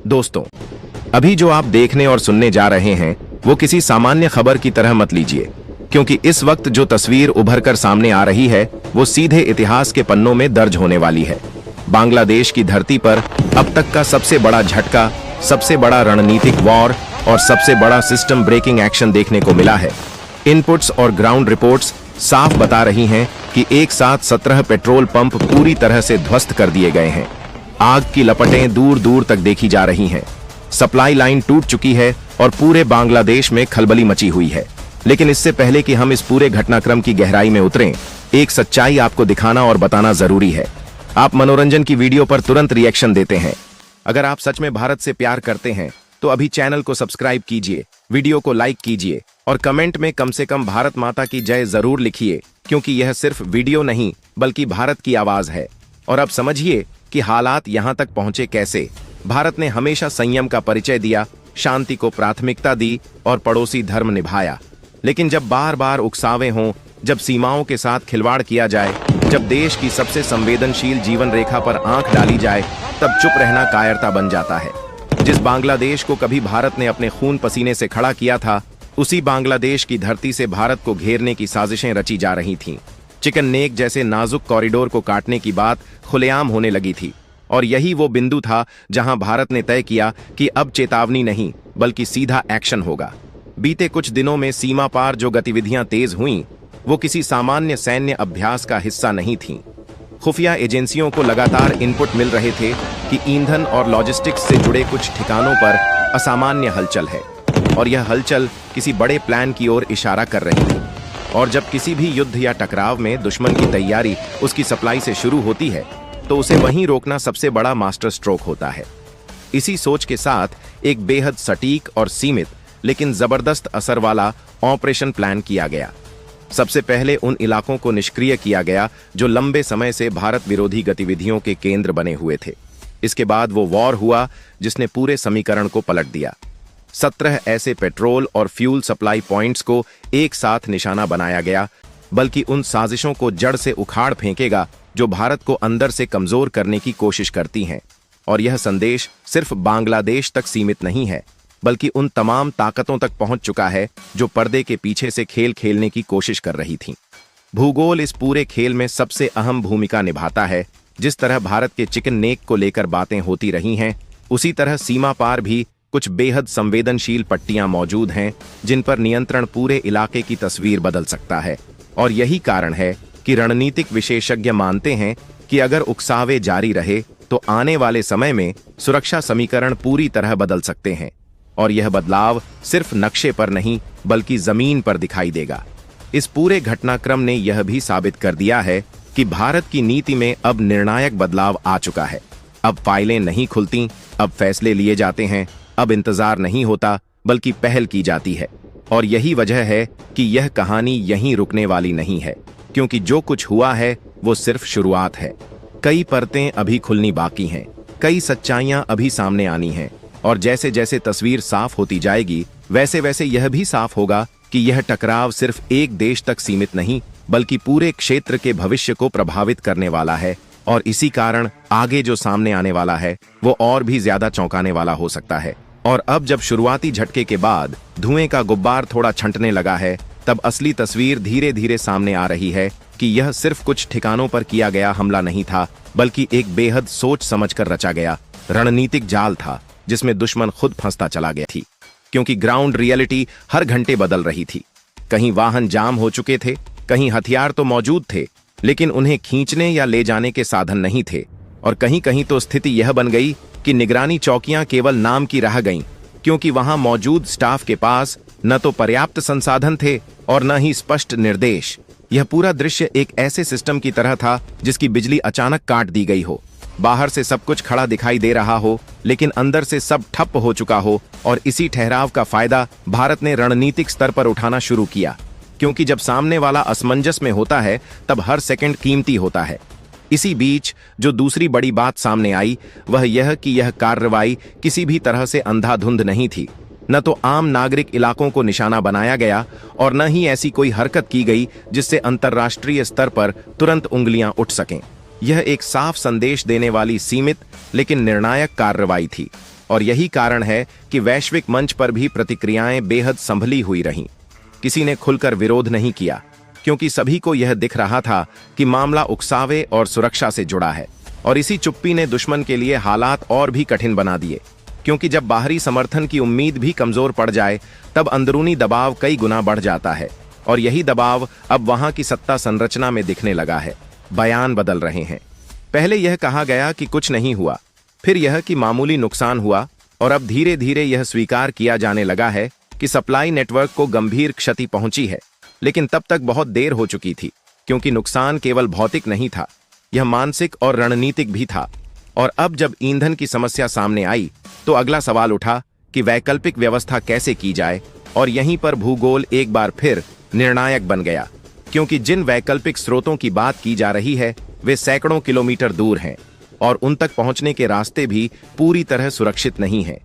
दोस्तों, अभी जो आप देखने और सुनने जा रहे हैं वो किसी सामान्य खबर की तरह मत लीजिए, क्योंकि इस वक्त जो तस्वीर उभर कर सामने आ रही है वो सीधे इतिहास के पन्नों में दर्ज होने वाली है। बांग्लादेश की धरती पर अब तक का सबसे बड़ा झटका, सबसे बड़ा रणनीतिक वॉर और सबसे बड़ा सिस्टम ब्रेकिंग एक्शन देखने को मिला है। इनपुट्स और ग्राउंड रिपोर्ट्स साफ बता रही हैं कि एक साथ 17 पेट्रोल पंप पूरी तरह से ध्वस्त कर दिए गए हैं। आग की लपटें दूर दूर तक देखी जा रही हैं। सप्लाई लाइन टूट चुकी है और पूरे बांग्लादेश में खलबली मची हुई है। लेकिन इससे पहले कि हम इस पूरे घटनाक्रम की गहराई में उतरें, एक सच्चाई आपको दिखाना और बताना जरूरी है। आप मनोरंजन की वीडियो पर तुरंत रिएक्शन देते हैं। अगर आप सच में भारत से प्यार करते हैं तो अभी चैनल को सब्सक्राइब कीजिए, वीडियो को लाइक कीजिए और कमेंट में कम से कम भारत माता की जय जरूर लिखिए, क्योंकि यह सिर्फ वीडियो नहीं बल्कि भारत की आवाज है। और अब समझिए कि हालात यहां तक पहुंचे कैसे। भारत ने हमेशा संयम का परिचय दिया, शांति को प्राथमिकता दी और पड़ोसी धर्म निभाया। लेकिन जब बार बार उकसावे हों, जब सीमाओं के साथ खिलवाड़ किया जाए, जब देश की सबसे संवेदनशील जीवन रेखा पर आंख डाली जाए, तब चुप रहना कायरता बन जाता है। जिस बांग्लादेश को कभी भारत ने अपने खून पसीने से खड़ा किया था, उसी बांग्लादेश की धरती से भारत को घेरने की साजिशें रची जा रही थीं। चिकन नेक जैसे नाजुक कॉरिडोर को काटने की बात खुलेआम होने लगी थी, और यही वो बिंदु था जहां भारत ने तय किया कि अब चेतावनी नहीं बल्कि सीधा एक्शन होगा। बीते कुछ दिनों में सीमा पार जो गतिविधियां तेज हुईं, वो किसी सामान्य सैन्य अभ्यास का हिस्सा नहीं थीं। खुफिया एजेंसियों को लगातार इनपुट मिल रहे थे कि ईंधन और लॉजिस्टिक्स से जुड़े कुछ ठिकानों पर असामान्य हलचल है, और यह हलचल किसी बड़े प्लान की ओर इशारा कर रही थी। और जब किसी भी युद्ध या टकराव में दुश्मन की तैयारी उसकी सप्लाई से शुरू होती है, तो उसे वहीं रोकना सबसे बड़ा मास्टर स्ट्रोक होता है। इसी सोच के साथ एक बेहद सटीक और सीमित लेकिन जबरदस्त असर वाला ऑपरेशन प्लान किया गया। सबसे पहले उन इलाकों को निष्क्रिय किया गया जो लंबे समय से भारत विरोधी गतिविधियों के केंद्र बने हुए थे। इसके बाद वो वॉर हुआ जिसने पूरे समीकरण को पलट दिया। 17 ऐसे पेट्रोल और फ्यूल सप्लाई पॉइंट्स को एक साथ निशाना बनाया गया, बल्कि उन साजिशों को जड़ से उखाड़ फेंकेगा जो भारत को अंदर से कमजोर करने की कोशिश करती हैं। और यह संदेश सिर्फ बांग्लादेश तक सीमित नहीं है, बल्कि उन तमाम ताकतों तक पहुंच चुका है जो पर्दे के पीछे से खेल खेलने की कोशिश कर रही थीं। भूगोल इस पूरे खेल में सबसे अहम भूमिका निभाता है। जिस तरह भारत के चिकन नेक को लेकर बातें होती रही हैं, उसी तरह सीमा पार भी कुछ बेहद संवेदनशील पट्टियां मौजूद हैं जिन पर नियंत्रण पूरे इलाके की तस्वीर बदल सकता है। और यही कारण है कि रणनीतिक विशेषज्ञ मानते हैं कि अगर उकसावे जारी रहे तो आने वाले समय में सुरक्षा समीकरण पूरी तरह बदल सकते हैं। और यह बदलाव सिर्फ नक्शे पर नहीं बल्कि जमीन पर दिखाई देगा। इस पूरे घटनाक्रम ने यह भी साबित कर दिया है कि भारत की नीति में अब निर्णायक बदलाव आ चुका है। अब फाइलें नहीं खुलती, अब फैसले लिए जाते हैं, अब इंतजार नहीं होता बल्कि पहल की जाती है। और यही वजह है कि यह कहानी यहीं रुकने वाली नहीं है, क्योंकि जो कुछ हुआ है वो सिर्फ शुरुआत है। कई परतें अभी खुलनी बाकी हैं, कई सच्चाइयां अभी सामने आनी हैं, और जैसे जैसे तस्वीर साफ होती जाएगी वैसे वैसे यह भी साफ होगा कि यह टकराव सिर्फ एक देश तक सीमित नहीं बल्कि पूरे क्षेत्र के भविष्य को प्रभावित करने वाला है। और इसी कारण आगे जो सामने आने वाला है वो और भी ज्यादा चौंकाने वाला हो सकता है। और अब जब शुरुआती झटके के बाद धुएं का गुब्बार थोड़ा छंटने लगा है, तब असली तस्वीर धीरे धीरे सामने आ रही है कि यह सिर्फ कुछ ठिकानों पर किया गया हमला नहीं था, बल्कि एक बेहद सोच समझकर रचा गया रणनीतिक जाल था जिसमें दुश्मन खुद फंसता चला गया थी। क्योंकि ग्राउंड रियलिटी हर घंटे बदल रही थी। कहीं वाहन जाम हो चुके थे, कहीं हथियार तो मौजूद थे लेकिन उन्हें खींचने या ले जाने के साधन नहीं थे, और कहीं कहीं तो स्थिति यह बन गई कि निगरानी चौकियां केवल नाम की रह गईं, क्योंकि वहां मौजूद स्टाफ के पास न तो पर्याप्त संसाधन थे और न ही स्पष्ट निर्देश। यह पूरा दृश्य एक ऐसे सिस्टम की तरह था जिसकी बिजली अचानक काट दी गई हो। बाहर से सब कुछ खड़ा दिखाई दे रहा हो लेकिन अंदर से सब ठप हो चुका हो। और इसी ठहराव का फायदा भारत ने रणनीतिक स्तर पर उठाना शुरू किया, क्योंकि जब सामने वाला असमंजस में होता है तब हर सेकंड कीमती होता है। इसी बीच जो दूसरी बड़ी बात सामने आई वह यह कि यह कार्रवाई किसी भी तरह से अंधाधुंध नहीं थी। न तो आम नागरिक इलाकों को निशाना बनाया गया और न ही ऐसी कोई हरकत की गई जिससे अंतर्राष्ट्रीय स्तर पर तुरंत उंगलियां उठ सकें। यह एक साफ संदेश देने वाली सीमित लेकिन निर्णायक कार्रवाई थी। और यही कारण है कि वैश्विक मंच पर भी प्रतिक्रियाएं बेहद संभली हुई रहीं। किसी ने खुलकर विरोध नहीं किया, क्योंकि सभी को यह दिख रहा था कि मामला उकसावे और सुरक्षा से जुड़ा है। और इसी चुप्पी ने दुश्मन के लिए हालात और भी कठिन बना दिए, क्योंकि जब बाहरी समर्थन की उम्मीद भी कमजोर पड़ जाए तब अंदरूनी दबाव कई गुना बढ़ जाता है। और यही दबाव अब वहां की सत्ता संरचना में दिखने लगा है। बयान बदल रहे हैं। पहले यह कहा गया कि कुछ नहीं हुआ, फिर यह कि मामूली नुकसान हुआ, और अब धीरे धीरे यह स्वीकार किया जाने लगा है कि सप्लाई नेटवर्क को गंभीर क्षति पहुंची है। लेकिन तब तक बहुत देर हो चुकी थी, क्योंकि नुकसान केवल भौतिक नहीं था, यह मानसिक और रणनीतिक भी था। और अब जब ईंधन की समस्या सामने आई तो अगला सवाल उठा कि वैकल्पिक व्यवस्था कैसे की जाए। और यहीं पर भूगोल एक बार फिर निर्णायक बन गया, क्योंकि जिन वैकल्पिक स्रोतों की बात की जा रही है वे सैकड़ों किलोमीटर दूर हैं और उन तक पहुंचने के रास्ते भी पूरी तरह सुरक्षित नहीं हैं।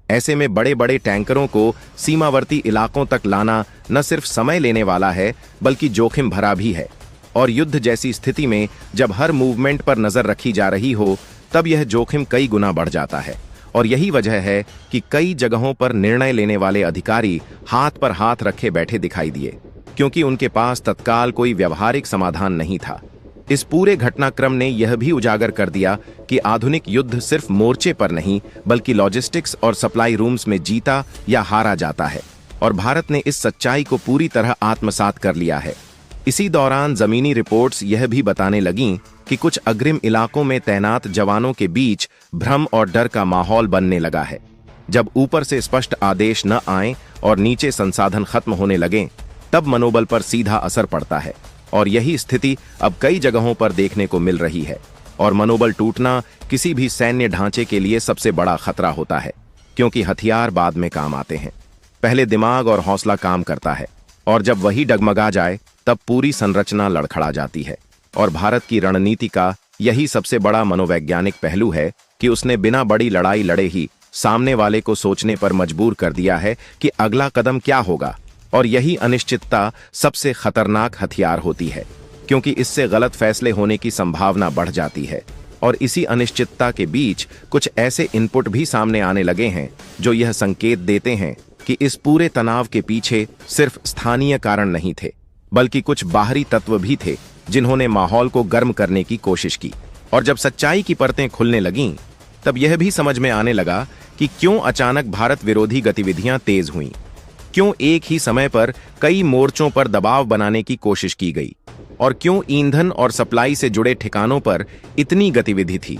ऐसे में बड़े बड़े टैंकरों को सीमावर्ती इलाकों तक लाना न सिर्फ समय लेने वाला है, बल्कि जोखिम भरा भी है। और युद्ध जैसी स्थिति में जब हर मूवमेंट पर नजर रखी जा रही हो, तब यह जोखिम कई गुना बढ़ जाता है। और यही वजह है कि कई जगहों पर निर्णय लेने वाले अधिकारी हाथ पर हाथ रखे बैठे दिखाई दिए, क्योंकि उनके पास तत्काल कोई व्यवहारिक समाधान नहीं था। इस पूरे घटनाक्रम ने यह भी उजागर कर दिया कि आधुनिक युद्ध सिर्फ मोर्चे पर नहीं, बल्कि लॉजिस्टिक्स और सप्लाई रूम्स में जीता या हारा जाता है। और भारत ने इस सच्चाई को पूरी तरह आत्मसात कर लिया है। इसी दौरान जमीनी रिपोर्ट्स यह भी बताने लगीं कि कुछ अग्रिम इलाकों में तैनात जवानों के बीच भ्रम और डर का माहौल बनने लगा है। जब ऊपर से स्पष्ट आदेश न आए और नीचे संसाधन खत्म होने लगें, तब मनोबल पर सीधा असर पड़ता है। और यही स्थिति अब कई जगहों पर देखने को मिल रही है। और मनोबल टूटना किसी भी सैन्य ढांचे के लिए सबसे बड़ा खतरा होता है, क्योंकि हथियार बाद में काम आते हैं। पहले दिमाग और हौसला काम करता है, और जब वही डगमगा जाए तब पूरी संरचना लड़खड़ा जाती है। और भारत की रणनीति का यही सबसे बड़ा मनोवैज्ञानिक पहलू है कि उसने बिना बड़ी लड़ाई लड़े ही सामने वाले को सोचने पर मजबूर कर दिया है कि अगला कदम क्या होगा। और यही अनिश्चितता सबसे खतरनाक हथियार होती है, क्योंकि इससे गलत फैसले होने की संभावना बढ़ जाती है। और इसी अनिश्चितता के बीच कुछ ऐसे इनपुट भी सामने आने लगे हैं जो यह संकेत देते हैं कि इस पूरे तनाव के पीछे सिर्फ स्थानीय कारण नहीं थे, बल्कि कुछ बाहरी तत्व भी थे जिन्होंने माहौल को गर्म करने की कोशिश की। और जब सच्चाई की परतें खुलने लगीं, तब यह भी समझ में आने लगा कि क्यों अचानक भारत विरोधी गतिविधियां तेज हुईं, क्यों एक ही समय पर कई मोर्चों पर दबाव बनाने की कोशिश की गई, और क्यों ईंधन और सप्लाई से जुड़े ठिकानों पर इतनी गतिविधि थी।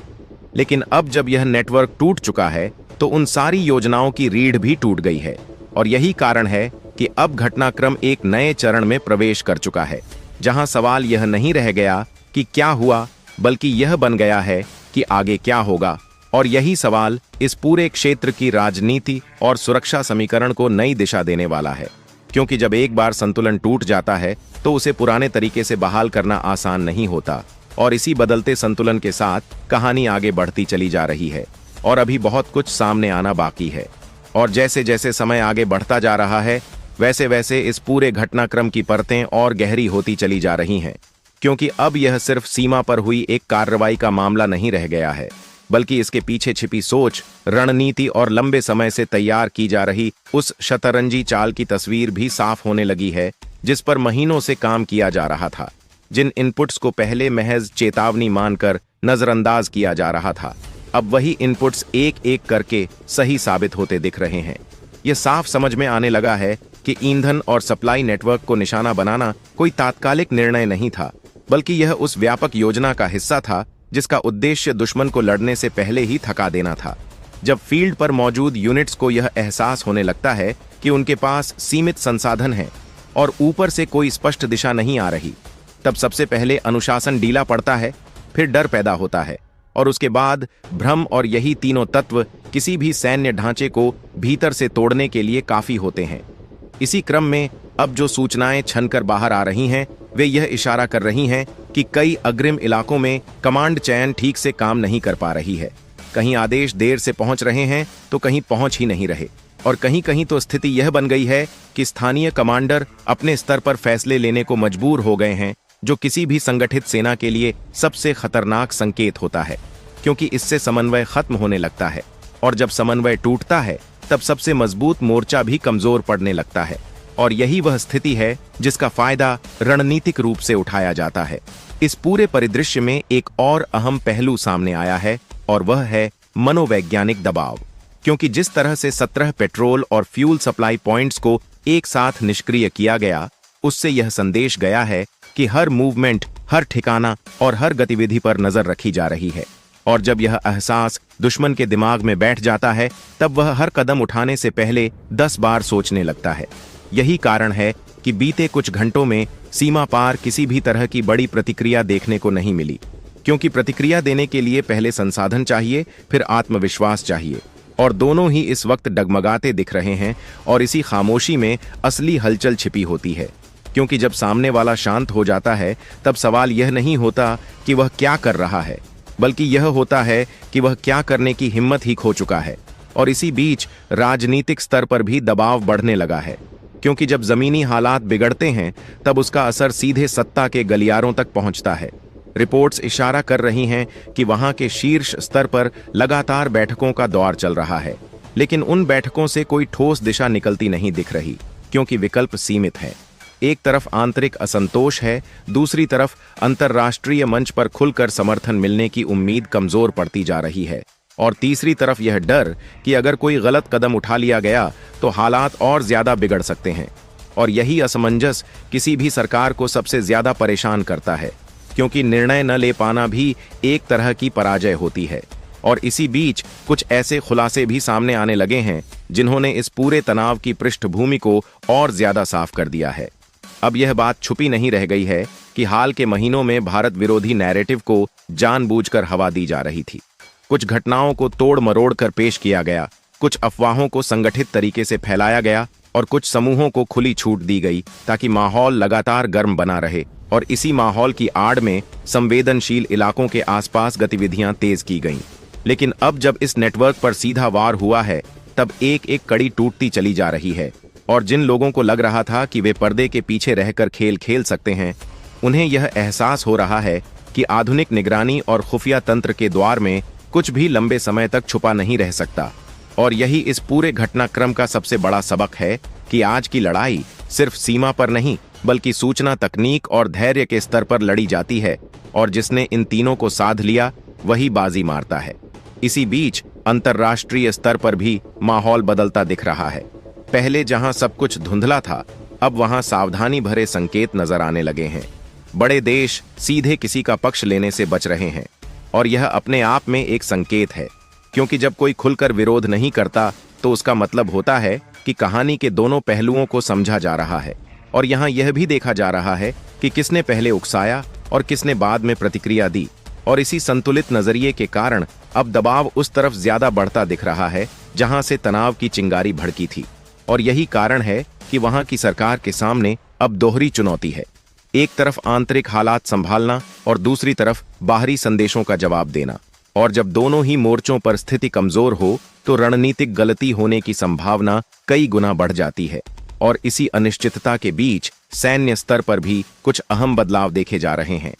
लेकिन अब जब यह नेटवर्क टूट चुका है तो उन सारी योजनाओं की रीढ़ भी टूट गई है। और यही कारण है कि अब घटनाक्रम एक नए चरण में प्रवेश कर चुका है, जहां सवाल यह नहीं रह गया कि क्या हुआ, बल्कि यह बन गया है कि आगे क्या होगा। और यही सवाल इस पूरे क्षेत्र की राजनीति और सुरक्षा समीकरण को नई दिशा देने वाला है, क्योंकि जब एक बार संतुलन टूट जाता है तो उसे पुराने तरीके से बहाल करना आसान नहीं होता। और इसी बदलते संतुलन के साथ कहानी आगे बढ़ती चली जा रही है, और अभी बहुत कुछ सामने आना बाकी है। और जैसे जैसे समय आगे बढ़ता जा रहा है, वैसे वैसे इस पूरे घटनाक्रम की परतें और गहरी होती चली जा रही हैं, क्योंकि अब यह सिर्फ सीमा पर हुई एक कार्रवाई का मामला नहीं रह गया है, बल्कि इसके पीछे छिपी सोच, रणनीति और लंबे समय से तैयार की जा रही उस शतरंजी चाल की तस्वीर भी साफ होने लगी है, जिस पर महीनों से काम किया जा रहा था। जिन इनपुट्स को पहले महज चेतावनी मानकर नजरअंदाज किया जा रहा था, अब वही इनपुट्स एक एक करके सही साबित होते दिख रहे हैं। यह साफ समझ में आने लगा है कि ईंधन और सप्लाई नेटवर्क को निशाना बनाना कोई तात्कालिक निर्णय नहीं था, बल्कि यह उस व्यापक योजना का हिस्सा था जिसका उद्देश्य दुश्मन को लड़ने से पहले ही थका देना था। जब फील्ड पर मौजूद यूनिट्स को यह एहसास होने लगता है कि उनके पास सीमित संसाधन हैं और ऊपर से कोई स्पष्ट दिशा नहीं आ रही, तब सबसे पहले अनुशासन ढीला पड़ता है, फिर डर पैदा होता है, और उसके बाद भ्रम। और यही तीनों तत्व किसी भी सैन्य ढांचे को भीतर से तोड़ने के लिए काफी होते हैं। इसी क्रम में अब जो सूचनाएं छनकर बाहर आ रही हैं, वे यह इशारा कर रही हैं कि कई अग्रिम इलाकों में कमांड चयन ठीक से काम नहीं कर पा रही है। कहीं आदेश देर से पहुंच रहे हैं तो कहीं पहुंच ही नहीं रहे, और कहीं कहीं तो स्थिति यह बन गई है कि स्थानीय कमांडर अपने स्तर पर फैसले लेने को मजबूर हो गए हैं, जो किसी भी संगठित सेना के लिए सबसे खतरनाक संकेत होता है, क्योंकि इससे समन्वय खत्म होने लगता है। और जब समन्वय टूटता है तब सबसे मजबूत मोर्चा भी कमजोर पड़ने लगता है। और यही वह स्थिति है जिसका फायदा रणनीतिक रूप से उठाया जाता है। इस पूरे परिदृश्य में एक और अहम पहलू सामने आया है और वह है मनोवैज्ञानिक दबाव। क्योंकि जिस तरह से 17 पेट्रोल और फ्यूल सप्लाई पॉइंट्स को एक साथ निष्क्रिय किया गया, उससे यह संदेश गया है कि हर मूवमेंट, हर ठिकाना और हर गतिविधि पर नजर रखी जा रही है। और जब यह एहसास दुश्मन के दिमाग में बैठ जाता है तब वह हर कदम उठाने से पहले 10 बार सोचने लगता है। यही कारण है कि बीते कुछ घंटों में सीमा पार किसी भी तरह की बड़ी प्रतिक्रिया देखने को नहीं मिली। क्योंकि प्रतिक्रिया देने के लिए पहले संसाधन चाहिए, फिर आत्मविश्वास चाहिए, और दोनों ही इस वक्त डगमगाते दिख रहे हैं। और इसी खामोशी में असली हलचल छिपी होती है। क्योंकि जब सामने वाला शांत हो जाता है तब सवाल यह नहीं होता कि वह क्या कर रहा है, बल्कि यह होता है कि वह क्या करने की हिम्मत ही खो चुका है। और इसी बीच राजनीतिक स्तर पर भी दबाव बढ़ने लगा है। क्योंकि जब जमीनी हालात बिगड़ते हैं तब उसका असर सीधे सत्ता के गलियारों तक पहुंचता है। रिपोर्ट्स इशारा कर रही हैं कि वहां के शीर्ष स्तर पर लगातार बैठकों का दौर चल रहा है, लेकिन उन बैठकों से कोई ठोस दिशा निकलती नहीं दिख रही। क्योंकि विकल्प सीमित है। एक तरफ आंतरिक असंतोष है, दूसरी तरफ अंतर्राष्ट्रीय मंच पर खुलकर समर्थन मिलने की उम्मीद कमजोर पड़ती जा रही है, और तीसरी तरफ यह डर कि अगर कोई गलत कदम उठा लिया गया तो हालात और ज्यादा बिगड़ सकते हैं। और यही असमंजस किसी भी सरकार को सबसे ज्यादा परेशान करता है, क्योंकि निर्णय न ले पाना भी एक तरह की पराजय होती है। और इसी बीच कुछ ऐसे खुलासे भी सामने आने लगे हैं जिन्होंने इस पूरे तनाव की पृष्ठभूमि को और ज्यादा साफ कर दिया है। अब यह बात छुपी नहीं रह गई है कि हाल के महीनों में भारत विरोधी नैरेटिव को जानबूझकर हवा दी जा रही थी। कुछ घटनाओं को तोड़ मरोड़ कर पेश किया गया, कुछ अफवाहों को संगठित तरीके से फैलाया गया और कुछ समूहों को खुली छूट दी गई ताकि माहौल लगातार गर्म बना रहे। और इसी माहौल की आड़ में संवेदनशील इलाकों के आसपास गतिविधियां तेज की गईं। लेकिन अब जब इस नेटवर्क पर सीधा वार हुआ है तब एक एक कड़ी टूटती चली जा रही है। और जिन लोगों को लग रहा था कि वे पर्दे के पीछे रहकर खेल खेल सकते हैं, उन्हें यह एहसास हो रहा है कि आधुनिक निगरानी और खुफिया तंत्र के द्वार में कुछ भी लंबे समय तक छुपा नहीं रह सकता। और यही इस पूरे घटनाक्रम का सबसे बड़ा सबक है कि आज की लड़ाई सिर्फ सीमा पर नहीं बल्कि सूचना तकनीक और धैर्य के स्तर पर लड़ी जाती है, और जिसने इन तीनों को साध लिया वही बाजी मारता है। इसी बीच अंतर्राष्ट्रीय स्तर पर भी माहौल बदलता दिख रहा है। पहले जहां सब कुछ धुंधला था, अब वहां सावधानी भरे संकेत नजर आने लगे हैं। बड़े देश सीधे किसी का पक्ष लेने से बच रहे हैं, और यह अपने आप में एक संकेत है। क्योंकि जब कोई खुलकर विरोध नहीं करता तो उसका मतलब होता है कि कहानी के दोनों पहलुओं को समझा जा रहा है। और यहाँ यह भी देखा जा रहा है कि किसने पहले उकसाया और किसने बाद में प्रतिक्रिया दी। और इसी संतुलित नजरिए के कारण अब दबाव उस तरफ ज्यादा बढ़ता दिख रहा है जहां से तनाव की चिंगारी भड़की थी। और यही कारण है कि वहां की सरकार के सामने अब दोहरी चुनौती है। एक तरफ आंतरिक हालात संभालना और दूसरी तरफ बाहरी संदेशों का जवाब देना। और जब दोनों ही मोर्चों पर स्थिति कमजोर हो तो रणनीतिक गलती होने की संभावना कई गुना बढ़ जाती है। और इसी अनिश्चितता के बीच सैन्य स्तर पर भी कुछ अहम बदलाव देखे जा रहे हैं।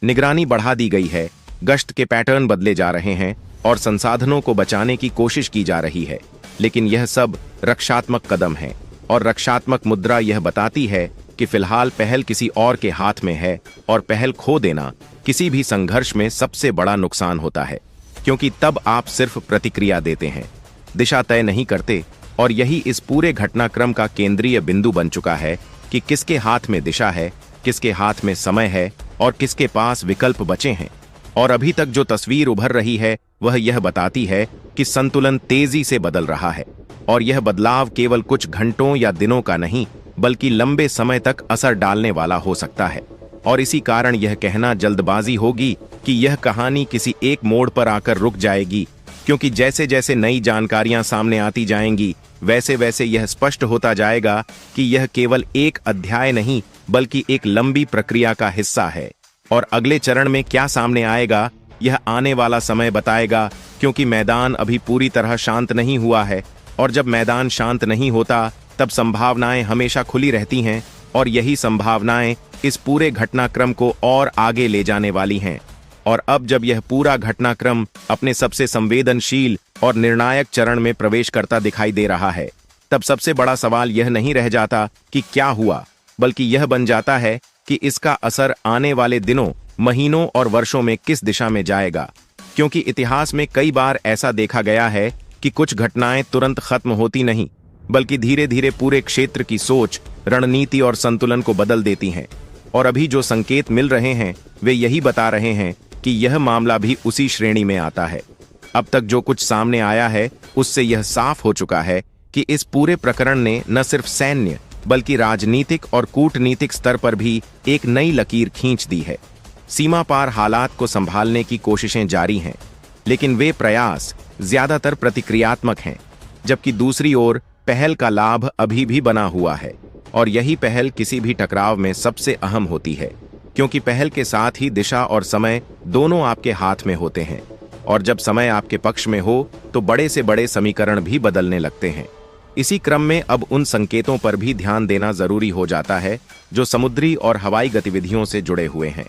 निगरानी बढ़ा दी गई है, गश्त के पैटर्न बदले जा रहे हैं और संसाधनों को बचाने की कोशिश की जा रही है। लेकिन यह सब रक्षात्मक कदम है, और रक्षात्मक मुद्रा यह बताती है कि फिलहाल पहल किसी और के हाथ में है, और पहल खो देना किसी भी संघर्ष में सबसे बड़ा नुकसान होता है। क्योंकि तब आप सिर्फ प्रतिक्रिया देते हैं, दिशा तय नहीं करते। और यही इस पूरे घटनाक्रम का केंद्रीय बिंदु बन चुका है कि किसके हाथ में दिशा है, किसके हाथ में समय है और किसके पास विकल्प बचे हैं। और अभी तक जो तस्वीर उभर रही है वह यह बताती है कि संतुलन तेजी से बदल रहा है, और यह बदलाव केवल कुछ घंटों या दिनों का नहीं बल्कि लंबे समय तक असर डालने वाला हो सकता है। और इसी कारण यह कहना जल्दबाजी होगी कि यह कहानी किसी एक मोड़ पर आकर रुक जाएगी। क्योंकि जैसे जैसे नई जानकारियां सामने आती जाएंगी वैसे वैसे यह स्पष्ट होता जाएगा कि यह केवल एक अध्याय नहीं बल्कि एक लंबी प्रक्रिया का हिस्सा है। और अगले चरण में क्या सामने आएगा यह आने वाला समय बताएगा। क्योंकि मैदान अभी पूरी तरह शांत नहीं हुआ है, और जब मैदान शांत नहीं होता तब संभावनाएं हमेशा खुली रहती हैं, और यही संभावनाएं इस पूरे घटनाक्रम को और आगे ले जाने वाली हैं। और अब जब यह पूरा घटनाक्रम अपने सबसे संवेदनशील और निर्णायक चरण में प्रवेश करता दिखाई दे रहा है, तब सबसे बड़ा सवाल यह नहीं रह जाता कि क्या हुआ, बल्कि यह बन जाता है कि इसका असर आने वाले दिनों, महीनों और वर्षों में किस दिशा में जाएगा। क्योंकि इतिहास में कई बार ऐसा देखा गया है कि कुछ घटनाएं तुरंत खत्म होती नहीं, बल्कि धीरे धीरे पूरे क्षेत्र की सोच, रणनीति और संतुलन को बदल देती हैं। और अभी जो संकेत मिल रहे हैं वे यही बता रहे हैं कि यह मामला भी उसी श्रेणी में आता है। अब तक जो कुछ सामने आया है उससे यह साफ हो चुका है कि इस पूरे प्रकरण ने न सिर्फ सैन्य बल्कि राजनीतिक और कूटनीतिक स्तर पर भी एक नई लकीर खींच दी है। सीमा पार हालात को संभालने की कोशिशें जारी हैं, लेकिन वे प्रयास ज्यादातर प्रतिक्रियात्मक हैं, जबकि दूसरी ओर पहल का लाभ अभी भी बना हुआ है। और यही पहल किसी भी टकराव में सबसे अहम होती है, क्योंकि पहल के साथ ही दिशा और समय दोनों आपके हाथ में होते हैं। और जब समय आपके पक्ष में हो तो बड़े से बड़े समीकरण भी बदलने लगते हैं। इसी क्रम में अब उन संकेतों पर भी ध्यान देना जरूरी हो जाता है जो समुद्री और हवाई गतिविधियों से जुड़े हुए हैं,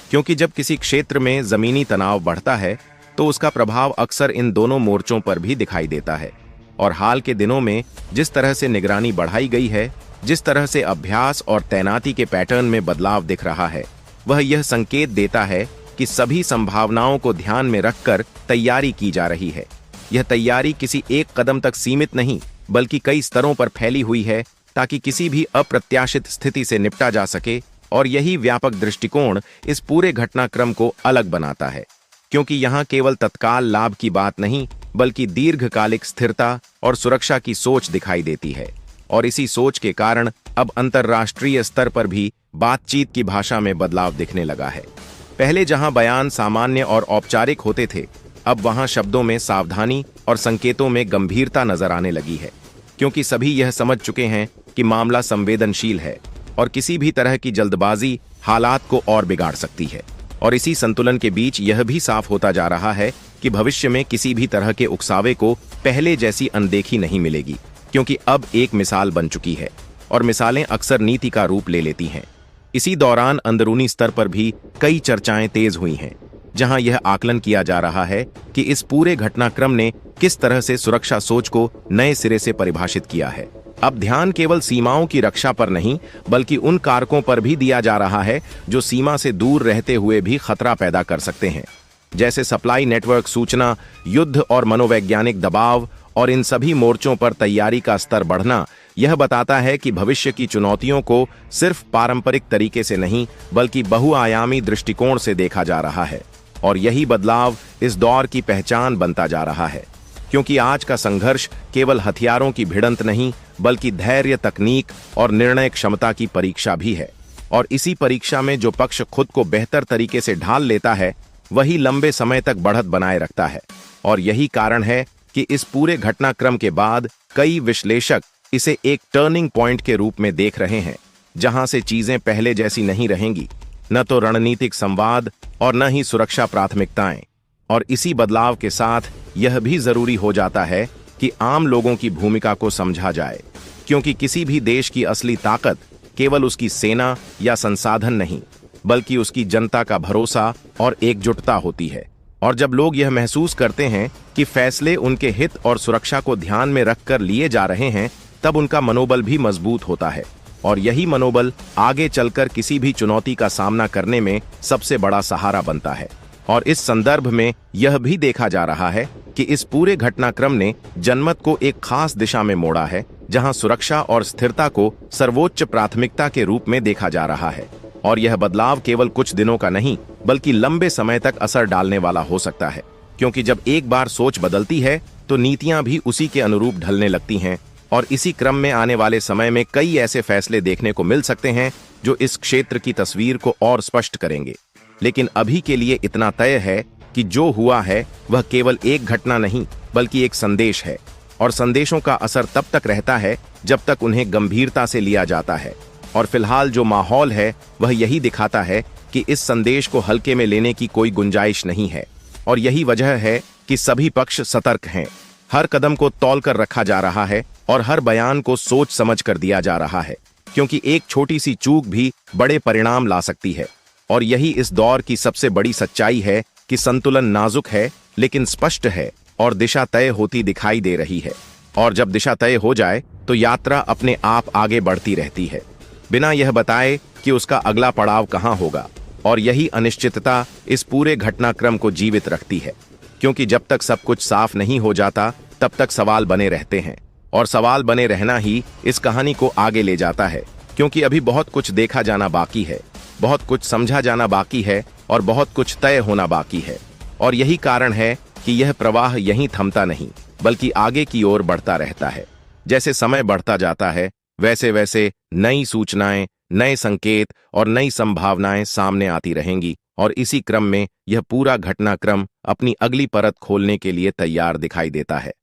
क्योंकि जब किसी क्षेत्र में जमीनी तनाव बढ़ता है तो उसका प्रभाव अक्सर इन दोनों मोर्चों पर भी दिखाई देता है। और हाल के दिनों में जिस तरह से निगरानी बढ़ाई गई है, जिस तरह से अभ्यास और तैनाती के पैटर्न में बदलाव दिख रहा है, वह यह संकेत देता है कि सभी संभावनाओं को ध्यान में रखकर तैयारी की जा रही है। यह तैयारी किसी एक कदम तक सीमित नहीं, बल्कि कई स्तरों पर फैली हुई है, ताकि किसी भी अप्रत्याशित स्थिति से निपटा जा सके। और यही व्यापक दृष्टिकोण इस पूरे घटनाक्रम को अलग बनाता है, क्योंकि यहाँ केवल तत्काल लाभ की बात नहीं, बल्कि दीर्घकालिक स्थिरता और सुरक्षा की सोच दिखाई देती है। और इसी सोच के कारण अब अंतर्राष्ट्रीय स्तर पर भी बातचीत की भाषा में बदलाव दिखने लगा है। पहले जहां बयान सामान्य और औपचारिक होते थे, अब वहां शब्दों में सावधानी और संकेतों में गंभीरता नजर आने लगी है, क्योंकि सभी यह समझ चुके हैं कि मामला संवेदनशील है और किसी भी तरह की जल्दबाजी हालात को और बिगाड़ सकती है। और इसी संतुलन के बीच यह भी साफ होता जा रहा है कि भविष्य में किसी भी तरह के उकसावे को पहले जैसी अनदेखी नहीं मिलेगी, क्योंकि अब एक मिसाल बन चुकी है और मिसालें अक्सर नीति का रूप ले लेती हैं। इसी दौरान अंदरूनी स्तर पर भी कई चर्चाएं तेज हुई हैं, जहां यह आकलन किया जा रहा है कि इस पूरे घटनाक्रम ने किस तरह से सुरक्षा सोच को नए सिरे से परिभाषित किया है। अब ध्यान केवल सीमाओं की रक्षा पर नहीं, बल्कि उन कारकों पर भी दिया जा रहा है जो सीमा से दूर रहते हुए भी खतरा पैदा कर सकते हैं, जैसे सप्लाई नेटवर्क, सूचना, युद्ध और मनोवैज्ञानिक दबाव। और इन सभी मोर्चों पर तैयारी का स्तर बढ़ना यह बताता है कि भविष्य की चुनौतियों को सिर्फ पारंपरिक तरीके से नहीं, बल्कि बहुआयामी दृष्टिकोण से देखा जा रहा है। और यही बदलाव इस दौर की पहचान बनता जा रहा है, क्योंकि आज का संघर्ष केवल हथियारों की भिड़ंत नहीं, बल्कि धैर्य, तकनीक और निर्णय क्षमता की परीक्षा भी है। और इसी परीक्षा में जो पक्ष खुद को बेहतर तरीके से ढाल लेता है, वही लंबे समय तक बढ़त बनाए रखता है। और यही कारण है कि इस पूरे घटनाक्रम के बाद कई विश्लेषक इसे एक टर्निंग पॉइंट के रूप में देख रहे हैं, जहां से चीजें पहले जैसी नहीं रहेंगी, न तो रणनीतिक संवाद और न ही सुरक्षा प्राथमिकताएं। और इसी बदलाव के साथ यह भी जरूरी हो जाता है कि आम लोगों की भूमिका को समझा जाए, क्योंकि किसी भी देश की असली ताकत केवल उसकी सेना या संसाधन नहीं, बल्कि उसकी जनता का भरोसा और एकजुटता होती है। और जब लोग यह महसूस करते हैं कि फैसले उनके हित और सुरक्षा को ध्यान में रखकर लिए जा रहे हैं, तब उनका मनोबल भी मजबूत होता है। और यही मनोबल आगे चलकर किसी भी चुनौती का सामना करने में सबसे बड़ा सहारा बनता है। और इस संदर्भ में यह भी देखा जा रहा है कि इस पूरे घटनाक्रम ने जनमत को एक खास दिशा में मोड़ा है, जहां सुरक्षा और स्थिरता को सर्वोच्च प्राथमिकता के रूप में देखा जा रहा है। और यह बदलाव केवल कुछ दिनों का नहीं, बल्कि लंबे समय तक असर डालने वाला हो सकता है, क्योंकि जब एक बार सोच बदलती है तो नीतियां भी उसी के अनुरूप ढलने लगती हैं। और इसी क्रम में आने वाले समय में कई ऐसे फैसले देखने को मिल सकते हैं जो इस क्षेत्र की तस्वीर को और स्पष्ट करेंगे। लेकिन अभी के लिए इतना तय है कि जो हुआ है वह केवल एक घटना नहीं, बल्कि एक संदेश है। और संदेशों का असर तब तक रहता है जब तक उन्हें गंभीरता से लिया जाता है। और फिलहाल जो माहौल है वह यही दिखाता है कि इस संदेश को हल्के में लेने की कोई गुंजाइश नहीं है। और यही वजह है कि सभी पक्ष सतर्क हैं। हर कदम को तौल कर रखा जा रहा है और हर बयान को सोच समझ कर दिया जा रहा है, क्योंकि एक छोटी सी चूक भी बड़े परिणाम ला सकती है। और यही इस दौर की सबसे बड़ी सच्चाई है कि संतुलन नाजुक है लेकिन स्पष्ट है और दिशा तय होती दिखाई दे रही है। और जब दिशा तय हो जाए तो यात्रा अपने आप आगे बढ़ती रहती है, बिना यह बताए कि उसका अगला पड़ाव कहाँ होगा। और यही अनिश्चितता इस पूरे घटनाक्रम को जीवित रखती है, क्योंकि जब तक सब कुछ साफ नहीं हो जाता तब तक सवाल बने रहते हैं, और सवाल बने रहना ही इस कहानी को आगे ले जाता है। क्योंकि अभी बहुत कुछ देखा जाना बाकी है, बहुत कुछ समझा जाना बाकी है और बहुत कुछ तय होना बाकी है। और यही कारण है कि यह प्रवाह यहीं थमता नहीं बल्कि आगे की ओर बढ़ता रहता है। जैसे समय बढ़ता जाता है वैसे वैसे नई सूचनाएं, नए संकेत और नई संभावनाएं सामने आती रहेंगी, और इसी क्रम में यह पूरा घटनाक्रम अपनी अगली परत खोलने के लिए तैयार दिखाई देता है।